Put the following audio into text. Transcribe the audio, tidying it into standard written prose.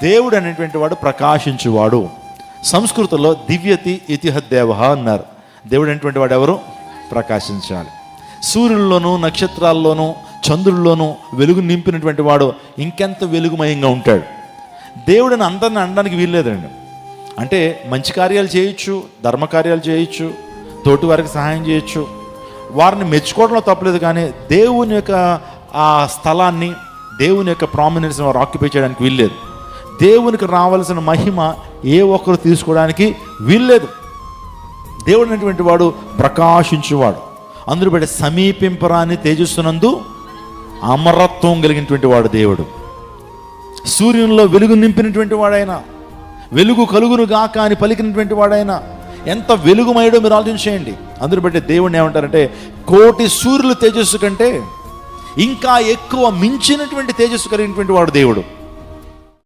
దేవుడు అనేటువంటి వాడు ప్రకాశించువాడు. సంస్కృతంలో దివ్యతి ఇతిహద్దేవ అన్నారు. దేవుడు అనేటువంటి వాడు ఎవరు? ప్రకాశించాలి. సూర్యుల్లోనూ నక్షత్రాల్లోనూ చంద్రుల్లోనూ వెలుగు నింపినటువంటి వాడు ఇంకెంత వెలుగుమయంగా ఉంటాడు. దేవుడిని అందరిని అనడానికి వీల్లేదండి. అంటే మంచి కార్యాలు చేయొచ్చు, ధర్మకార్యాలు చేయొచ్చు, తోటి వారికి సహాయం చేయొచ్చు, వారిని మెచ్చుకోవడంలో తప్పలేదు. కానీ దేవుని యొక్క ఆ స్థలాన్ని, దేవుని యొక్క ప్రామినెన్స్ని వారు ఆక్యుపై చేయడానికి వీల్లేదు. దేవునికి రావాల్సిన మహిమ ఏ ఒక్కరు తీసుకోవడానికి వీల్లేదు. దేవుడు అనేటువంటి వాడు ప్రకాశించువాడు. అందులో బట్టి సమీపింపరాని తేజస్సునందు అమరత్వం కలిగినటువంటి వాడు దేవుడు. సూర్యునిలో వెలుగు నింపినటువంటి వాడైనా, వెలుగు కలుగును గాక అని పలికినటువంటి వాడైనా ఎంత వెలుగుమయడో మీరు ఆలోచించేయండి. అందులో బట్టి దేవుడిని ఏమంటారంటే కోటి సూర్యుల తేజస్సు కంటే ఇంకా ఎక్కువ మించినటువంటి తేజస్సు కలిగినటువంటి వాడు దేవుడు.